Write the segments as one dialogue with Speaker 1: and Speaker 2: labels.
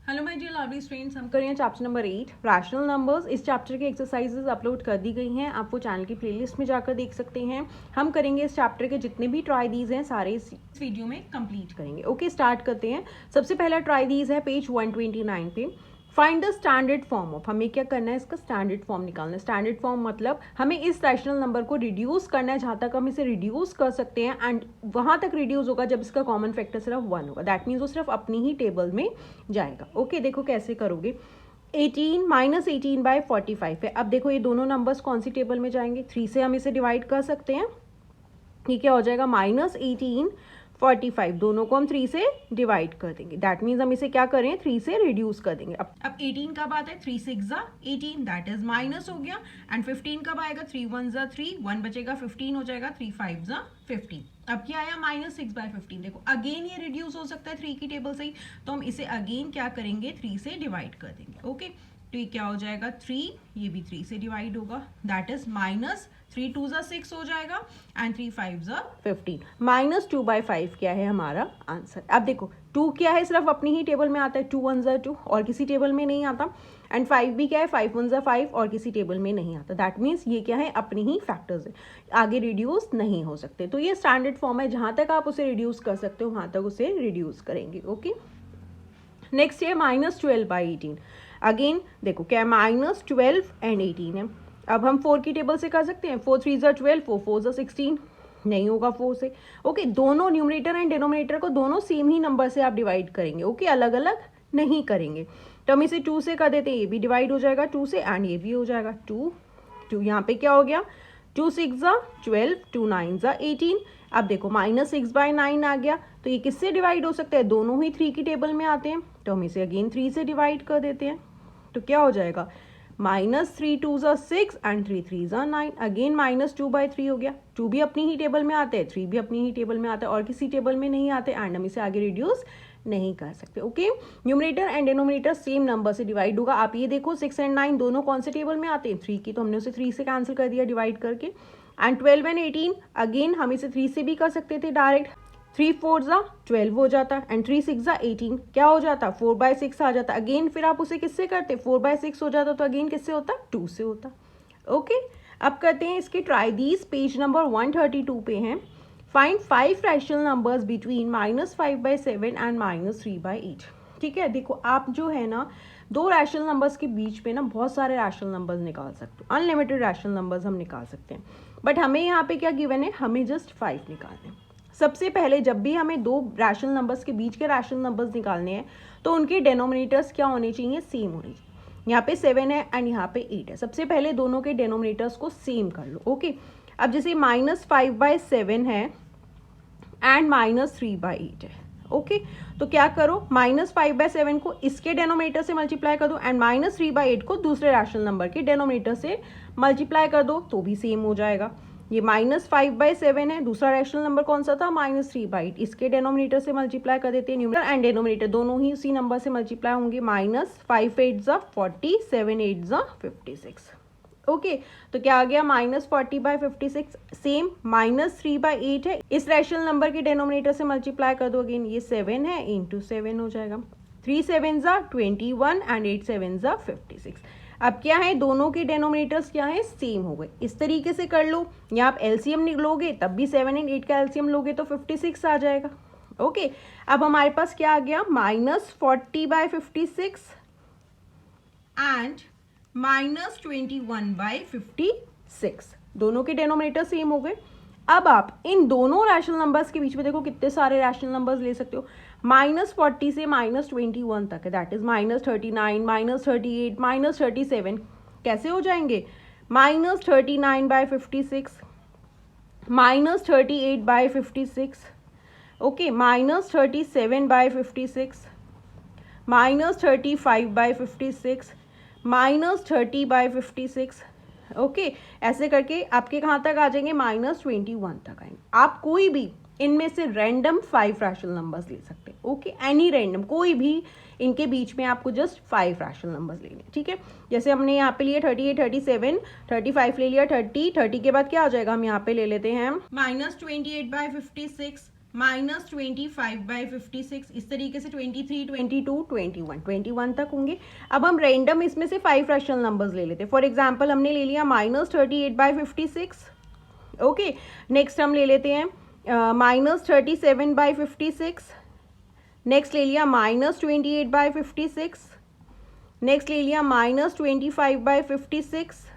Speaker 1: Hello my dear lovely students, हम कर रहे हैं चैप्टर नंबर 8 रैशनल नंबर्स। इस चैप्टर के एक्सरसाइजेज अपलोड कर दी गई हैं, आप वो चैनल की प्लेलिस्ट में जाकर देख सकते हैं। हम करेंगे इस चैप्टर के जितने भी ट्राई दीज हैं सारे इस वीडियो में कंप्लीट करेंगे। ओके, स्टार्ट करते हैं। सबसे पहला ट्राई दीज है पेज 129 पे। Find the standard form of, हमें क्या करना है, इसका स्टैंडर्ड फॉर्म निकालना है। स्टैंडर्ड फॉर्म मतलब हमें इस रैशनल नंबर को रिड्यूस करना है, जहाँ तक हम इसे रिड्यूस कर सकते हैं, एंड वहाँ तक रिड्यूस होगा जब इसका कॉमन फैक्टर सिर्फ 1 होगा। दैट मीन्स वो सिर्फ अपनी ही टेबल में जाएगा। ओके, देखो कैसे करोगे। 18 माइनस 18/45 है। अब देखो ये दोनों नंबर्स कौन सी टेबल में जाएंगे, 3 से हम इसे डिवाइड कर सकते हैं। ये क्या हो जाएगा, -18/45, दोनों को हम 3 से डिवाइड कर देंगे। दैट मीन्स हम इसे क्या करें, 3 से रिड्यूस कर देंगे। अब 18 कब आता है, 3 6 18, दैट इज माइनस हो गया। एंड 15 कब आएगा, 3 1 3, 1 बचेगा, 15 हो जाएगा, 3 5 15। अब क्या आया, -6/15। देखो अगेन ये रिड्यूस हो सकता है 3 की टेबल से ही, तो हम इसे अगेन क्या करेंगे, 3 से डिवाइड कर देंगे। ओके, तो ये क्या हो जाएगा, 3, ये भी 3 से डिवाइड होगा, दैट इज -3 2 6 हो जाएगा, एंड 3 5 15। -2/5 क्या है हमारा आंसर। अब देखो 2 क्या है, सिर्फ अपनी ही टेबल में आता है, 2 1 2 और किसी टेबल में नहीं आता। एंड 5 भी क्या है, 5 1 5 और किसी टेबल में नहीं आता। दैट मीन्स ये क्या है, अपनी ही फैक्टर्स है, आगे रिड्यूस नहीं हो सकते। तो ये स्टैंडर्ड फॉर्म है, जहाँ तक आप उसे रिड्यूस कर सकते हो वहाँ तक उसे रिड्यूस करेंगे। ओके, नेक्स्ट है -12/18। अगेन देखो क्या है, -12 एंड 18 है। अब हम 4 की टेबल से कर सकते हैं, 4 3 12, 4 4 16, नहीं होगा 4 से। ओके, दोनों न्यूमरेटर एंड डिनोमिनेटर को दोनों सेम ही नंबर से आप डिवाइड करेंगे। ओके, अलग अलग नहीं करेंगे। तो हम इसे 2 से कर देते हैं, ये भी डिवाइड हो जाएगा 2 से, एंड ये भी हो जाएगा 2 यहाँ पे क्या हो गया, 2 6 12, 2 9 18। अब देखो -6/9 आ गया, तो ये किससे डिवाइड हो सकता है, दोनों ही 3 की टेबल में आते हैं, तो हम इसे अगेन 3 से डिवाइड कर देते हैं। तो क्या हो जाएगा, -3 2 6 एंड 3 3 9, अगेन -2/3 हो गया। 2 भी अपनी ही टेबल में आते हैं, 3 भी अपनी ही टेबल में आता है और किसी टेबल में नहीं आते, एंड हम इसे आगे रिड्यूस नहीं कर सकते। Okay, numerator and denominator same number से डिवाइड होगा। आप ये देखो 6 एंड 9 दोनों कौन से टेबल में आते हैं, 3 की, तो हमने उसे 3 से कैंसिल कर दिया डिवाइड करके। एंड 12 एंड 18 अगेन हम इसे 3 से भी कर सकते थे डायरेक्ट, 3 4 12 हो जाता, एंड 3 6 18 क्या हो जाता, 4/6 आ जाता। अगेन फिर आप उसे किससे करते, 4/6 हो जाता, तो अगेन किससे होता, 2 से होता। ओके, अब करते हैं इसके ट्राई दीज। पेज नंबर 132 पे हैं। Find 5 rational numbers between -5/7 and -3/8। ठीक है, देखो आप जो है ना, दो रैशनल नंबर्स के बीच में ना बहुत सारे रैशनल नंबर्स निकाल सकते हो, अनलिमिटेड रैशनल नंबर्स हम निकाल सकते हैं। बट हमें यहाँ पे क्या गिवन है, हमें जस्ट 5 निकालने हैं। सबसे पहले जब भी हमें दो रैशनल नंबर्स के बीच के रैशनल नंबर्स निकालने हैं, तो उनके डेनोमिनेटर्स क्या होने चाहिए, सेम होने चाहिए। यहाँ पे 7 है एंड यहाँ पे 8 है। सबसे पहले दोनों के डेनोमिनेटर्स को सेम कर लो। ओके, अब जैसे -5/7 है एंड -3/8 है। ओके, तो क्या करो, -5/7 को इसके डेनोमिनेटर से मल्टीप्लाई कर दो, एंड -3/8 को दूसरे रैशनल नंबर के डेनोमिनेटर से मल्टीप्लाई कर दो, तो भी सेम हो जाएगा। ये -5/7 है, दूसरा रैशनल नंबर कौन सा था, -3/8, इसके डेनोमिनेटर से मल्टीप्लाई कर देते हैं। न्यूमरेटर एंड डेनोमिनेटर दोनों ही उसी नंबर से मल्टीप्लाई होंगे। -5 8 40, 7 8 56। ओके, तो क्या आ गया, -40/56, सेम -3/8 है, इस रैशनल नंबर के डेनोमिनेटर से मल्टीप्लाई कर दो अगेन, ये 7 है इंटू 7 हो जाएगा। 3 7 21 एंड 8 7 56। अब क्या है, दोनों के डेनोमिनेटर्स क्या है, सेम हो गए। इस तरीके से कर लो, या आप एलसीएम निकलोगे तब भी 7 एंड 8 का एलसीएम लोगे तो 56 आ जाएगा। ओके, अब हमारे पास क्या आ गया, -40/56 एंड -21/56, दोनों के डेनोमिनेटर सेम हो गए। अब आप इन दोनों रैशनल नंबर्स के बीच में देखो कितने सारे रैशनल नंबर्स ले सकते हो। -40 से -21 तक है, दैट इज -39, -38, -37 कैसे हो जाएंगे, -39/56, -38/56, ओके, -37/56, -35/56, -30/56। ओके, ऐसे करके आपके कहाँ तक आ जाएंगे, -21 तक आएंगे। आप कोई भी इनमें से रैंडम 5 रैशनल नंबर्स ले सकते हैं। ओके, एनी रैंडम, कोई भी इनके बीच में आपको जस्ट 5 रैशनल नंबर्स लेने। ठीक है, जैसे हमने यहाँ पे लिए 38, 37, 35 ले लिया, 30 के बाद क्या आ जाएगा, हम यहाँ पे ले लेते हैं -28/56, -25/56, इस तरीके से 23, 22, 21 तक होंगे। अब हम रैंडम इसमें से 5 रैशनल नंबर्स ले लेते हैं। फॉर एग्जांपल हमने ले लिया -38/56, ओके। नेक्स्ट हम ले लेते हैं -37/56, नेक्स्ट ले लिया -28/56, नेक्स्ट ले लिया -25/56,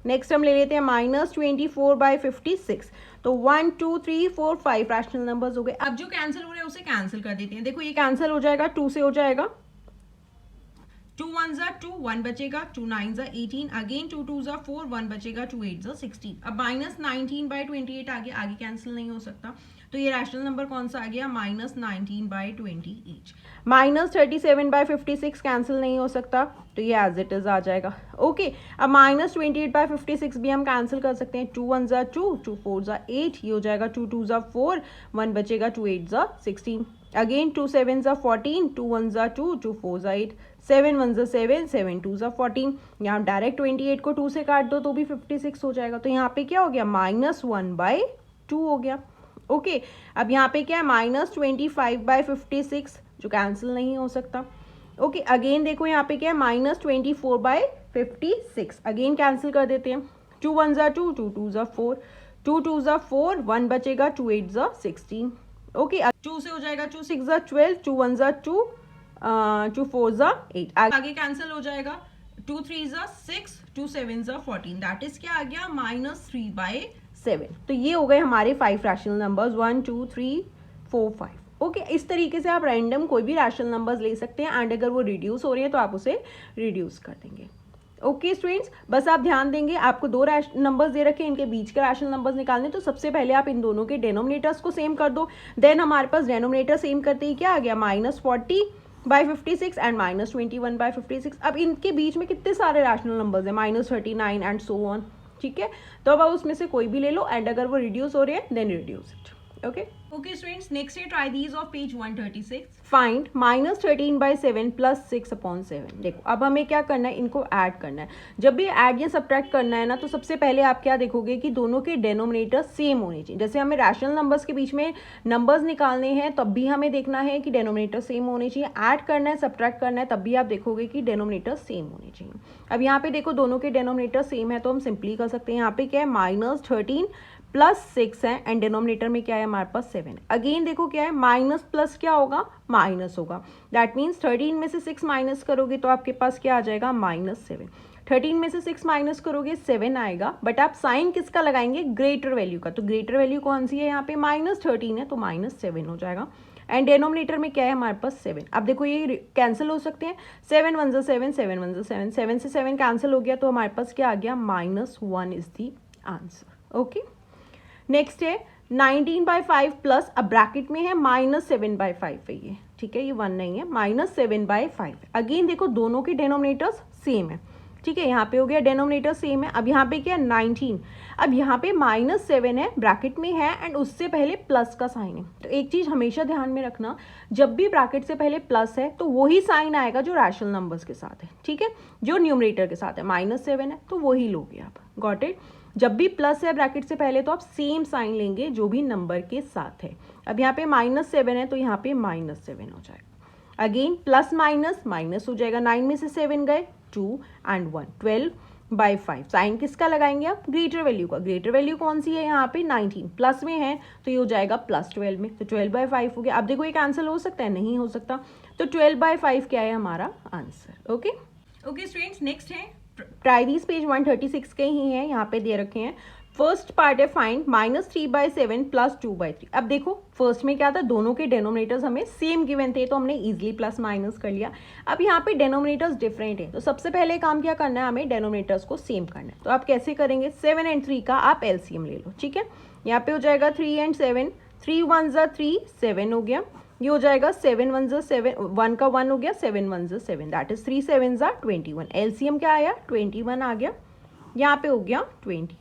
Speaker 1: नेक्स्ट हम ले लेते हैं -24/56। तो 1 2 3 4 5 रैशनल नंबर्स हो गए। अब जो कैंसिल हो रहे हैं उसे कैंसिल कर देते हैं। देखो ये कैंसिल हो जाएगा, 2 से हो जाएगा, 2 1 2, 1 बचेगा, 2 9 18, अगेन 2 2 4, 1 बचेगा, 2 8 16। अब -19/28 आगे कैंसिल नहीं हो सकता, तो ये रैशनल नंबर कौन सा आ गया, -19/28। -37/56 कैंसिल नहीं हो सकता, तो ये एज इट इज आ जाएगा, ओके। अब -28/56 भी हम कैंसिल कर सकते हैं। 2 1 2, 2 4 8, ये हो जाएगा, 2 2 4, 1 बचेगा, 2 8 16, अगेन 2 7 14, 2 1 2, 2 4 8, 7 1 7, 7 2 14। यहाँ डायरेक्ट 28 को 2 से काट दो तो भी 56 हो जाएगा। तो यहाँ पे क्या हो गया, -1/2 हो गया, ओके। अब यहाँ पे क्या है, -25/56 जो कैंसिल नहीं हो सकता, ओके। अगेन देखो यहाँ पे क्या है, -24/56, अगेन कैंसिल कर देते हैं। 2 1 2, 2 2 4, 2 2 4, 1 बचेगा, 2 8 16, ओके। 2 से हो जाएगा, 2 6 12, 2 1 2, 2 4 8, आगे कैंसिल हो जाएगा। 2 3 6, 2 7 14, दैट इज क्या आ गया, -3/7। तो ये हो गए हमारे 5 रैशनल नंबर्स, 1 2 3 4 5, ओके। इस तरीके से आप रैंडम कोई भी रैशनल नंबर्स ले सकते हैं, एंड अगर वो रिड्यूस हो रही है तो आप उसे रिड्यूस कर देंगे, ओके स्टूडेंट्स। बस आप ध्यान देंगे, आपको 2 नंबर्स दे रखे हैं, इनके बीच के रैशनल नंबर्स निकालने, तो सबसे पहले आप इन दोनों के डेनोमिनेटर्स को सेम कर दो। देन हमारे पास डेनोमिनेटर सेम करते ही क्या आ गया, -40/56 एंड -21/56। अब इनके बीच में कितने सारे रैशनल नंबर्स हैं, -39 एंड सो ऑन, ठीक है। तो अब उसमें से कोई भी ले लो, एंड अगर वो रिड्यूस हो रहे हैं then reduce it, okay. Okay students, next है try these of page 136। Find -13/7 + 6/7। देखो अब हमें क्या करना है, इनको ऐड करना है। जब भी ऐड या सब्ट्रैक्ट करना है ना, तो सबसे पहले आप क्या देखोगे कि दोनों के डेनोमिनेटर सेम होने चाहिए। जैसे हमें रैशनल नंबर्स के बीच में नंबर्स निकालने हैं, तब भी हमें देखना है कि डेनोमिनेटर सेम होने चाहिए। ऐड करना है, सब्ट्रैक्ट करना है, तब भी आप देखोगे कि डेनोमिनेटर सेम होने चाहिए। अब यहाँ पे देखो दोनों के डेनोमिनेटर सेम है, तो हम सिंपली कर सकते हैं। यहाँ पे क्या है, -13 + 6 है, एंड डिनोमिनेटर में क्या है हमारे पास 7 है। अगेन देखो क्या है, माइनस प्लस क्या होगा, माइनस होगा। दैट मीन्स 13 में से 6 माइनस करोगे तो आपके पास क्या आ जाएगा, -7। 13 में से 6 माइनस करोगे 7 आएगा, बट आप साइन किसका लगाएंगे, ग्रेटर वैल्यू का। तो ग्रेटर वैल्यू कौन सी है, यहाँ पे -13 है, तो -7 हो जाएगा। एंड डेनोमिनेटर में क्या है हमारे पास 7। अब देखो ये कैंसिल हो सकते हैं, 7 1 7, 7 1 7, 7 से 7 कैंसिल हो गया, तो हमारे पास क्या आ गया, -1 is the answer, okay. Next है 19/5 प्लस, अब ब्रैकेट में है -7/5 है ये, ठीक है, ये 1 नहीं है, -7/5। अगेन देखो दोनों के डेनोमिनेटर्स सेम है, ठीक है, यहाँ पे हो गया डेनोमिनेटर सेम है। अब यहाँ पे क्या है 19, अब यहाँ पे -7 है, ब्रैकेट में है, एंड उससे पहले प्लस का साइन है। तो एक चीज़ हमेशा ध्यान में रखना, जब भी ब्रैकेट से पहले प्लस है तो वही साइन आएगा जो रैशनल नंबर्स के साथ है, ठीक है, जो न्यूमरेटर के साथ है। -7 है तो वही लोगे आप, गॉट इट। जब भी प्लस है ब्रैकेट से पहले तो आप सेम साइन लेंगे जो भी नंबर के साथ है। अब यहाँ पे -7 है तो यहाँ पे -7 हो जाएगा। अगेन प्लस माइनस माइनस हो जाएगा, 9 में से 7 गए, 2 एंड 1, 12/5। साइन किसका लगाएंगे आप, ग्रेटर वैल्यू का। ग्रेटर वैल्यू कौन सी है यहाँ पे, 19 प्लस में है तो ये हो जाएगा +12 में, तो 12/5 हो गया। अब देखो ये कैंसिल हो सकता है, नहीं हो सकता, तो 12/5 क्या है हमारा answer, okay. Okay students, next है ट्राई दीज, पेज 136 के ही हैं, यहाँ पे दे रखे हैं। फर्स्ट पार्ट है फाइंड -3/7 + 2/3। अब देखो फर्स्ट में क्या था, दोनों के डेनोमिनेटर्स हमें सेम गिवन थे तो हमने इजीली प्लस माइनस कर लिया। अब यहाँ पे डेनोमिनेटर्स डिफरेंट है, तो सबसे पहले काम क्या करना है, हमें डेनोमिनेटर्स को सेम करना है। तो आप कैसे करेंगे, 7 एंड 3 का आप एलसीएम ले लो, ठीक है। यहाँ पे हो जाएगा 3 एंड 7, 3 1 3, 7 हो गया। ये हो जाएगा 7 1 7, 1 का 1 हो गया, 7 1 7, दैट इज 3 7 21। एलसीएम क्या आया, 21 आ गया, यहाँ पे हो गया 21,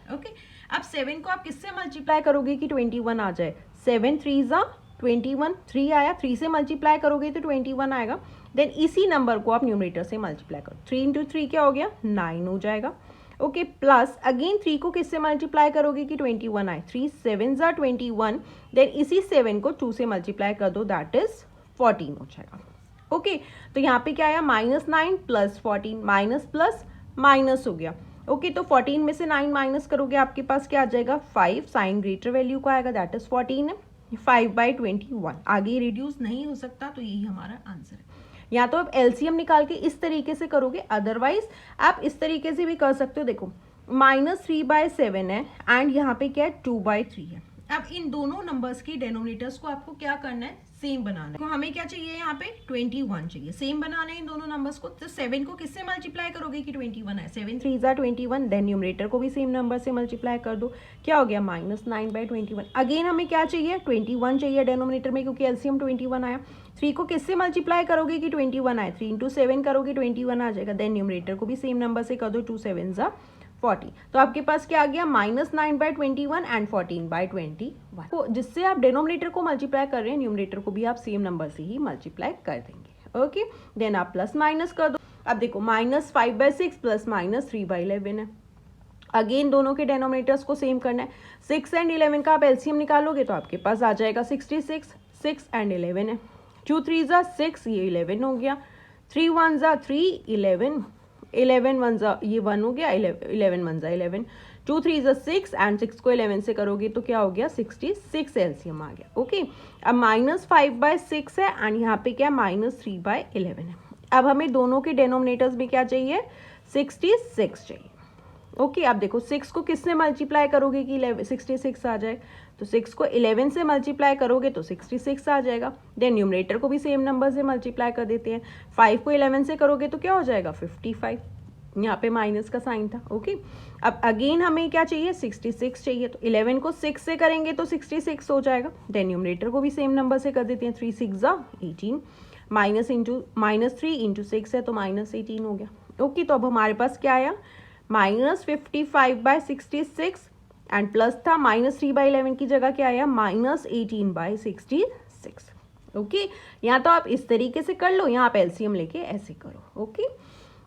Speaker 1: ओके। अब 7 को आप किससे मल्टीप्लाई करोगे कि 21 आ जाए, 7 3 21, 3 आया, 3 से मल्टीप्लाई करोगे तो 21 आएगा। देन इसी नंबर को आप न्यूमरेटर से मल्टीप्लाई करो, 3 × 3 क्या हो गया, 9 हो जाएगा, ओके प्लस अगेन 3 को किससे मल्टीप्लाई करोगे कि 21 आए, 3 7 ज़ा 21, देन इसी 7 को 2 से मल्टीप्लाई कर दो, दैट इज 14 हो जाएगा। ओके तो यहाँ पे क्या आया -9 प्लस 14, माइनस प्लस माइनस हो गया। ओके तो 14 में से 9 माइनस करोगे आपके पास क्या आ जाएगा 5, साइन ग्रेटर वैल्यू को आएगा, दैट इज 14 है, 5/21। आगे रिड्यूस नहीं हो सकता, तो यही हमारा आंसर है। या तो आप एलसीएम निकाल के इस तरीके से करोगे, अदरवाइज आप इस तरीके से भी कर सकते हो। देखो -3/7 है एंड यहाँ पे क्या है 2/3 है। अब इन दोनों नंबर्स की डिनोमिनेटर्स को आपको क्या करना है, सेम बनाना है। तो हमें क्या चाहिए यहाँ पे 21 चाहिए, सेम बनाना है इन दोनों नंबर्स को। तो 7 को किससे मल्टीप्लाई करोगे कि 21 है, 7 3 ज़ा 21, देन न्यूमरेटर को भी सेम नंबर से मल्टीप्लाई कर दो, क्या हो गया -9/21। अगेन हमें क्या चाहिए 21 चाहिए डिनोमिनेटर में, क्योंकि एलसीएम 21 आया। 3 को किससे मल्टीप्लाई करोगे कि 21 आए, 3 × 7 करोगे 21 आ जाएगा, देन न्यूमरेटर को भी सेम नंबर से कर दो, 2 7 ज़ा 40। तो आपके पास क्या आ गया -9/21 एंड 14/21। तो जिससे आप डिनोमिनेटर को मल्टीप्लाई कर रहे हैं, न्यूमरेटर को भी आप सेम नंबर से ही मल्टीप्लाई कर देंगे। ओके देन आप प्लस माइनस कर दो। अब देखो -5/6 प्लस -3/11 है। अगेन दोनों के डिनोमिनेटर्स को सेम करना है। 6 एंड 11 का आप एलसीएम निकालोगे तो आपके पास आ जाएगा 66, 6 एंड 11 है, 2 3 ज़ा 6, ये 11 हो गया, 3 1 ज़ा 3, 11, 11 1 ज़ा ये 1 हो गया, 11 1 ज़ा 11, 2 3 ज़ा 6 एंड 6 को 11 से करोगे तो क्या हो गया 66 एलसीएम आ गया। ओके अब -5/6 है एंड यहाँ पे क्या -3/11 है। अब हमें दोनों के डिनोमिनेटर्स में क्या चाहिए 66 चाहिए। ओके अब देखो 6 को किससे मल्टीप्लाई करोगे कि 66 आ जाए, तो 6 को 11 से मल्टीप्लाई करोगे तो 66 आ जाएगा, देन न्यूमरेटर को भी सेम नंबर से मल्टीप्लाई कर देते हैं। 5 को 11 से करोगे तो क्या हो जाएगा 55, यहाँ पे माइनस का साइन था। ओके अब अगेन हमें क्या चाहिए 66 चाहिए, तो 11 को 6 से करेंगे तो 66 हो जाएगा, देन न्यूमरेटर को भी सेम नंबर से कर देते हैं, 3 6 ज़ा 18, -3 × 6 है तो -18 हो गया। ओके तो अब हमारे पास क्या आया -55/66 एंड प्लस था -3/11 की जगह क्या आया -18/66। ओके या तो आप इस तरीके से कर लो या आप एलसीएम लेके ऐसे करो। ओके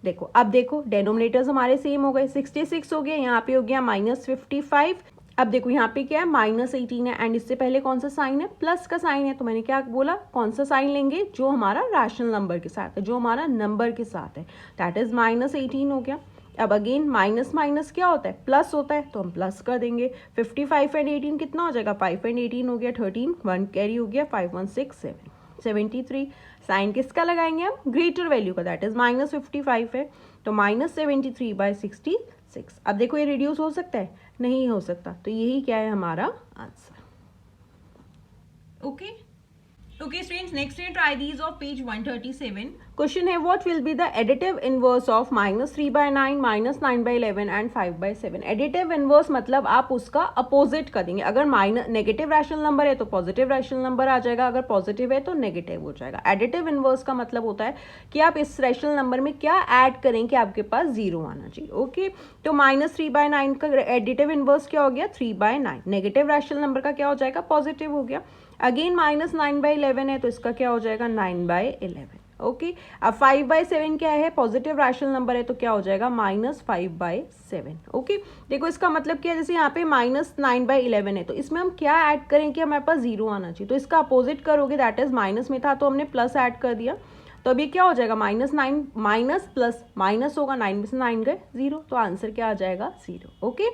Speaker 1: देखो अब देखो डिनोमिनेटर्स हमारे सेम हो गए, 66 हो गया, यहाँ पे हो गया -55। अब देखो यहाँ पे क्या है -18 है एंड इससे पहले कौन सा साइन है प्लस का साइन है, तो मैंने क्या बोला कौन सा साइन लेंगे जो हमारा रैशनल नंबर के साथ है, जो हमारा नंबर के साथ है, दैट इज -18 हो गया। अब अगेन माइनस माइनस क्या होता है प्लस होता है, तो हम प्लस कर देंगे। 55 एंड 18 कितना हो जाएगा 5 एंड 18 हो गया 13, 1 कैरी हो गया 5 1 6 7, 73। साइन किसका लगाएंगे हम ग्रेटर वैल्यू का, दैट इज -55 है, तो -73/66। अब देखो ये रिड्यूस हो सकता है, नहीं हो सकता, तो यही क्या है हमारा answer. Okay Okay students, next we try these of page 137. Question है what will be the additive inverse of -3/9, -9/11 and 5/7. Additive inverse मतलब आप उसका अपोजिट कर देंगे। अगर नेगेटिव रैशनल नंबर है तो पॉजिटिव रैशनल नंबर आ जाएगा, अगर पॉजिटिव है तो नेगेटिव हो जाएगा। एडिटिव इनवर्स का मतलब होता है कि आप इस रैशनल नंबर में क्या ऐड करें कि आपके पास 0 आना चाहिए। ओके तो -3/9 का एडिटिव इनवर्स क्या हो गया 3/9, नेगेटिव रैशनल नंबर का क्या हो जाएगा पॉजिटिव हो गया। अगेन -9/11 है तो इसका क्या हो जाएगा 9/11। ओके अब 5/7 क्या है पॉजिटिव रैशनल नंबर है तो क्या हो जाएगा -5/7। ओके देखो इसका मतलब क्या है, जैसे यहाँ पे -9/11 है तो इसमें हम क्या ऐड करें कि हमारे पास 0 आना चाहिए, तो इसका अपोजिट करोगे, दैट इज माइनस में था तो हमने प्लस ऐड कर दिया, तो अभी क्या हो जाएगा -9 माइनस प्लस माइनस होगा, 9 में से 9 गए 0, तो आंसर क्या आ जाएगा 0। ओके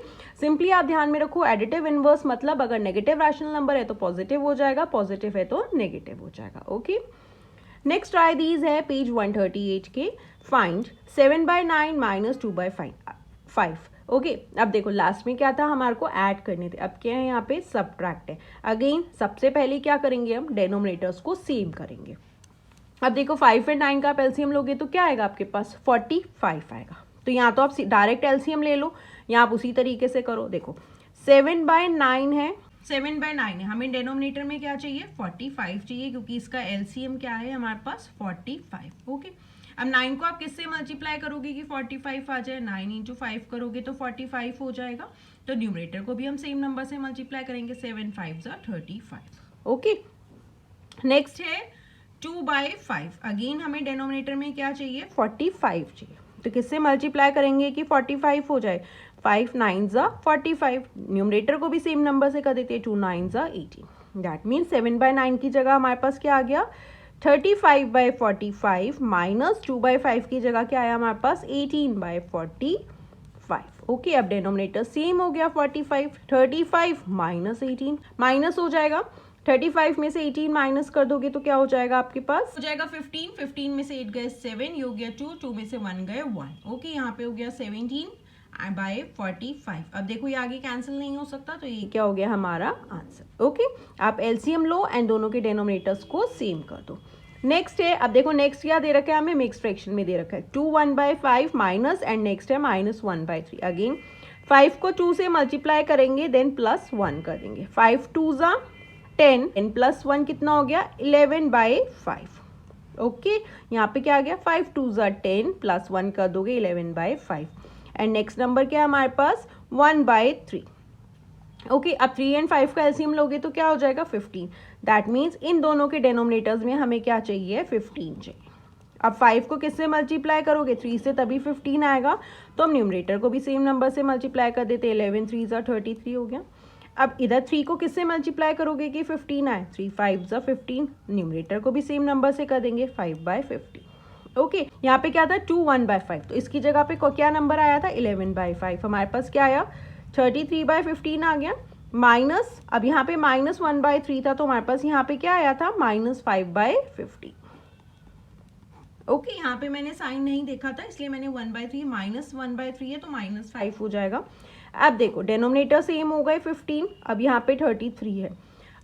Speaker 1: सिंपली आप ध्यान में रखो एडिटिव इनवर्स मतलब अगर नेगेटिव रैशनल नंबर है तो पॉजिटिव हो जाएगा, पॉजिटिव है तो नेगेटिव हो जाएगा। ओके नेक्स्ट ट्राई दीज है पेज 138 के, फाइंड 7/9 - 2/5। ओके अब देखो लास्ट में क्या था हमारे को ऐड करने थे, अब क्या है यहाँ पे सब्ट्रैक्ट है। अगेन सबसे पहले क्या करेंगे हम डेनोमिनेटर्स को सेम करेंगे। अब देखो 5 और 9 का आप एलसीएम लोगे तो क्या आएगा आपके पास 45 आएगा, तो यहाँ तो आप डायरेक्ट एलसीएम ले लो या आप उसी तरीके से करो। देखो 7/9 है, 7/9 है, हमें डिनोमिनेटर में क्या चाहिए 45 चाहिए, क्योंकि इसका एलसीएम क्या है हमारे पास 45। ओके अब 9 को आप किससे मल्टीप्लाई करोगे कि 45 आ जाए, 9 × 5 करोगे तो 45 हो जाएगा, तो न्यूमरेटर को भी हम सेम नंबर से मल्टीप्लाई करेंगे, 7 5 35। ओके नेक्स्ट है 2/5। अगेन हमें डिनोमिनेटर में क्या चाहिए 45 चाहिए, तो किससे मल्टीप्लाई करेंगे कि 45 हो जाए? 5 9 ज़ा 45, न्यूमरेटर को भी सेम नंबर से कर देते हैं, 2 9 ज़ा 18। दैट मीन्स 7/9 की जगह हमारे पास क्या आ गया? 35/45 माइनस 2/5 की जगह क्या आया हमारे पास? 18/45। ओके, अब डिनोमिनेटर सेम हो गया 45, 35 माइनस 18 माइनस हो जाएगा। 35 में से 18 माइनस कर दोगे तो क्या हो जाएगा आपके पास? हो जाएगा 15, 15 में से 8 गए 7, ये हो गया 2, 2 में से 1 गए 1। ओके, यहाँ पे हो गया 17/45। अब देखो ये आगे कैंसिल नहीं हो सकता, तो ये क्या हो गया हमारा आंसर। ओके, आप एलसीएम लो एंड दोनों के डिनोमिनेटर्स को सेम कर दो। नेक्स्ट है, अब देखो नेक्स्ट क्या दे रखा है हमें? मिक्स फ्रैक्शन में दे रखा है 2 1/5 माइनस एंड नेक्स्ट है माइनस 1/3। अगेन 5 को 2 से मल्टीप्लाई करेंगे देन प्लस 1 कर देंगे। 5 2 ज़ा 10 एंड प्लस 1 कितना हो गया? 11/5। ओके, यहाँ पे क्या आ गया? 5 2 ज़ा 10 प्लस 1 कर दोगे 11/5 एंड नेक्स्ट नंबर क्या है हमारे पास? 1/3। ओके, अब 3 एंड 5 का एलसीएम लोगे तो क्या हो जाएगा? 15। दैट मीन्स इन दोनों के डिनोमिनेटर्स में हमें क्या चाहिए? 15 चाहिए। अब 5 को किससे मल्टीप्लाई करोगे? 3 से, तभी 15 आएगा। तो हम न्यूमरेटर को भी सेम नंबर से मल्टीप्लाई कर देते, 11 3 ज़ा 33 हो गया। अब इधर 3 को किससे मल्टीप्लाई करोगे कि 15 आए? 3 5 ज़ा 15, न्यूमरेटर को भी सेम नंबर से कर देंगे 5/15। ओके, यहाँ पे क्या था? 2 1/5, तो इसकी जगह पे क्या नंबर आया था? 11/5। हमारे पास क्या आया? 33/15 आ गया माइनस, अब यहाँ पे माइनस 1/3 था, तो हमारे पास यहाँ पे क्या आया था? माइनस 5/15। ओके, यहाँ पे मैंने साइन नहीं देखा था इसलिए मैंने 1/3, माइनस 1/3 है तो माइनस 5 हो जाएगा। अब देखो डिनोमिनेटर सेम हो गए 15, अब यहाँ पे 33 है।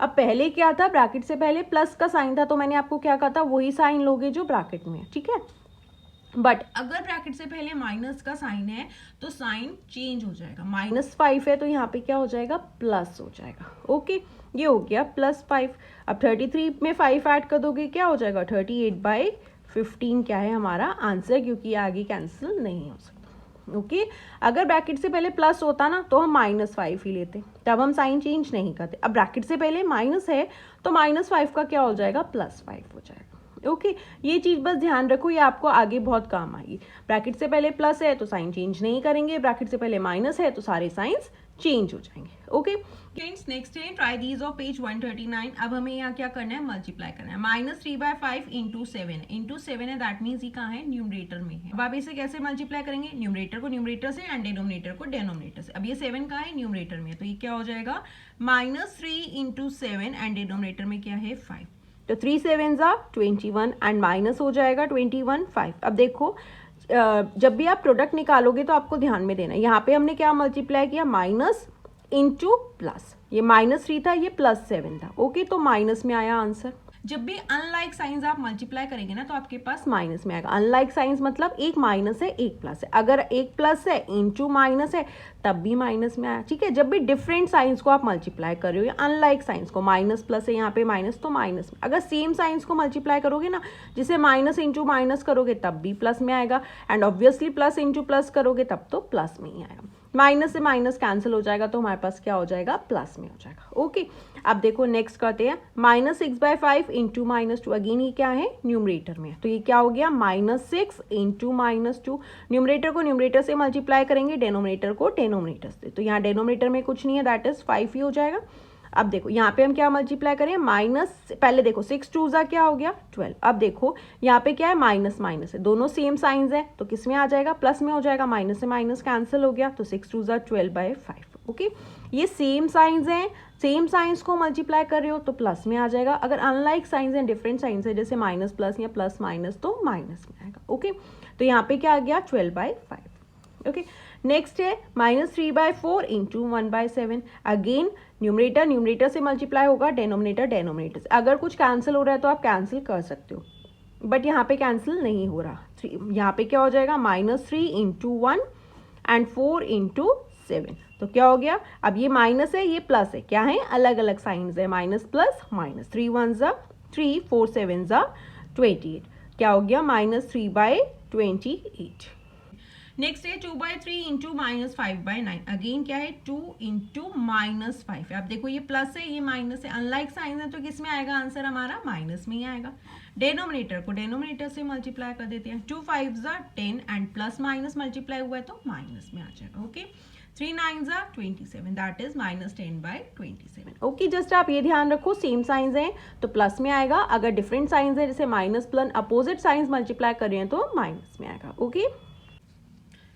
Speaker 1: अब पहले क्या था? ब्रैकेट से पहले प्लस का साइन था, तो मैंने आपको क्या कहा था? वही साइन लोगे जो ब्रैकेट में है, ठीक है। बट अगर ब्रैकेट से पहले माइनस का साइन है तो साइन चेंज हो जाएगा। -5 है तो यहाँ पे क्या हो जाएगा? प्लस हो जाएगा। ओके, ये हो गया +5। अब 33 में 5 ऐड कर दोगे क्या हो जाएगा? 38/15 क्या है हमारा आंसर, क्योंकि आगे कैंसिल नहीं हो सकता। ओके, अगर ब्रैकेट से पहले प्लस होता ना तो हम -5 ही लेते, तब हम साइन चेंज नहीं करते। अब ब्रैकेट से पहले माइनस है तो -5 का क्या हो जाएगा? +5 हो जाएगा। ओके, ये चीज़ बस ध्यान रखो, ये आपको आगे बहुत काम आएगी। ब्रैकेट से पहले प्लस है तो साइन चेंज नहीं करेंगे, ब्रैकेट से पहले माइनस है तो सारे साइंस चेंज हो जाएंगे। ओके फ्रेंड्स, नेक्स्ट है ट्राई दीज ऑफ पेज 139। अब हमें यहाँ क्या करना है? मल्टीप्लाई करना है। -3/5 इंटू 7 है, दैट मीन्स ये कहाँ है? न्यूमरेटर में है। अब आप इसे कैसे मल्टीप्लाई करेंगे? न्यूमरेटर को न्यूमरेटर से एंड डिनोमिनेटर को डिनोमिनेटर से। अब ये 7 कहाँ है? न्यूमरेटर में है, तो ये क्या हो जाएगा? -3 इंटू 7 एंड डिनोमिनेटर में क्या है? 5। तो 3 7 ज़ा 21 एंड माइनस हो जाएगा 21 5। अब देखो जब भी आप प्रोडक्ट निकालोगे तो आपको ध्यान में देना है, यहाँ पे हमने क्या मल्टीप्लाई किया? Minus into plus. ये -3 था, ये +7 था। ओके, तो माइनस में आया आंसर। जब भी अनलाइक साइंस आप मल्टीप्लाई करेंगे ना तो आपके पास माइनस में आएगा। अनलाइक साइंस मतलब एक माइनस है एक प्लस है, अगर एक प्लस है इंटू माइनस है तब भी माइनस में आया, ठीक है। जब भी डिफरेंट साइंस को आप मल्टीप्लाई कर रहे हो या अनलाइक साइंस को, माइनस प्लस है यहाँ पे माइनस तो माइनस में, अगर सेम साइंस को मल्टीप्लाई करोगे ना, जिसे माइनस इंटू माइनस करोगे तब भी प्लस में आएगा, and obviously plus into plus करोगे तब तो प्लस में ही आएगा। माइनस से माइनस कैंसिल हो जाएगा तो हमारे पास क्या हो जाएगा? प्लस में हो जाएगा। ओके, अब देखो नेक्स्ट करते हैं। -6/5 इंटू -2, अगेन ये क्या है? न्यूमरेटर में है, तो ये क्या हो गया? -6 इंटू -2। न्यूमरेटर को न्यूमरेटर से मल्टीप्लाई करेंगे, डेनोमिनेटर को डेनोमिनेटर से, तो यहाँ डेनोमिनेटर में कुछ नहीं है, दैट इज 5 ही हो जाएगा। अब देखो यहाँ पे हम क्या मल्टीप्लाई करें? माइनस, पहले देखो 6 2 ज़ा क्या हो गया? 12। अब देखो यहाँ पे क्या है? माइनस माइनस है, दोनों सेम साइंस है तो किस में आ जाएगा? प्लस में हो जाएगा। माइनस से माइनस कैंसिल हो गया, तो 6 2 ज़ा 12/5। ओके, ये सेम साइंस हैं, सेम साइंस को मल्टीप्लाई कर रहे हो तो प्लस में आ जाएगा। अगर अनलाइक साइंस हैं, डिफरेंट साइंस है, जैसे माइनस प्लस या प्लस माइनस, तो माइनस में आएगा। ओके, तो यहाँ पे क्या आ गया? 12/5। ओके, नेक्स्ट है -3/4 इंटू 1/7। अगेन न्यूमरेटर न्यूमरेटर से मल्टीप्लाई होगा, डेनोमिनेटर डेनोमिनेटर से। अगर कुछ कैंसिल हो रहा है तो आप कैंसिल कर सकते हो, बट यहाँ पे कैंसिल नहीं हो रहा। यहाँ पे क्या हो जाएगा? -3 इंटू 1 एंड 4 इंटू 7, तो क्या हो गया? अब ये माइनस है, ये प्लस है, क्या है? अलग अलग साइंस है, माइनस प्लस माइनस। 3 1 ज़ा 3, 4 7 ज़ा 28, क्या हो गया? -3/28। नेक्स्ट है 2/3 इंटू -5/9, अगेन क्या है 2 इंटू -5 है। अब देखो ये प्लस है ये माइनस है, अनलाइक साइन है तो किस में आएगा आंसर हमारा माइनस में ही आएगा। डेनोमिनेटर को डेनोमिनेटर से मल्टीप्लाई कर देते हैं, 2 5 10 एंड प्लस माइनस मल्टीप्लाई हुआ है तो माइनस में आ जाएगा। Okay 3 9 27, that is -10/27। Okay just आप ये ध्यान रखो सेम साइंस हैं तो प्लस में आएगा, अगर डिफरेंट साइंस है जैसे minus plus opposite signs multiply कर रहे हैं तो माइनस में आएगा। ओके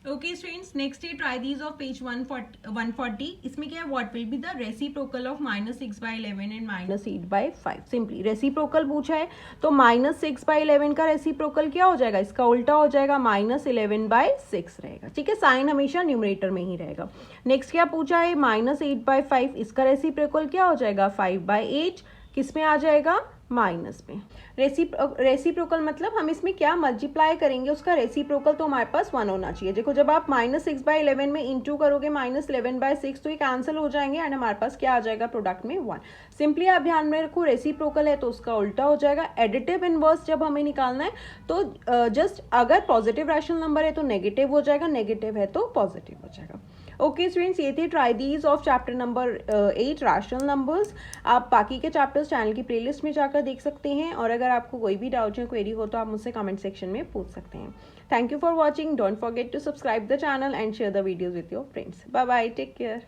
Speaker 1: ओके स्टूडेंट्स, नेक्स्ट है ट्राई दीज ऑफ पेज 140। इसमें क्या है, what will be the reciprocal of -6/11 and -8/5। Simply reciprocal पूछा है तो -6/11 का रेसिप्रोकल क्या हो जाएगा, इसका उल्टा हो जाएगा -11/6 रहेगा। ठीक है, साइन हमेशा न्यूमरेटर में ही रहेगा। नेक्स्ट क्या पूछा है, -8/5, इसका रेसिप्रोकल क्या हो जाएगा 5/8, किस में आ जाएगा माइनस में। रेसिप्रोकल मतलब हम इसमें क्या मल्टीप्लाई करेंगे, उसका रेसिप्रोकल तो हमारे पास 1 होना चाहिए। देखो जब आप -6/11 में इंटू करोगे -11/6 तो ये कैंसिल हो जाएंगे एंड हमारे पास क्या आ जाएगा प्रोडक्ट में 1। सिंपली आप ध्यान में रखो रेसिप्रोकल है तो उसका उल्टा हो जाएगा। एडिटिव इनवर्स जब हमें निकालना है तो जस्ट अगर पॉजिटिव रैशनल नंबर है तो नेगेटिव हो जाएगा, नेगेटिव है तो पॉजिटिव हो जाएगा। ओके स्टूडेंट्स, ये थे try these of chapter number 8 rational numbers. आप बाकी के चैप्टर्स चैनल की प्लेलिस्ट में जाकर देख सकते हैं और अगर आपको कोई भी डाउट या क्वेरी हो तो आप मुझसे कमेंट सेक्शन में पूछ सकते हैं। Thank you for watching, don't forget to subscribe the channel and share the videos with your friends. Bye bye, take care.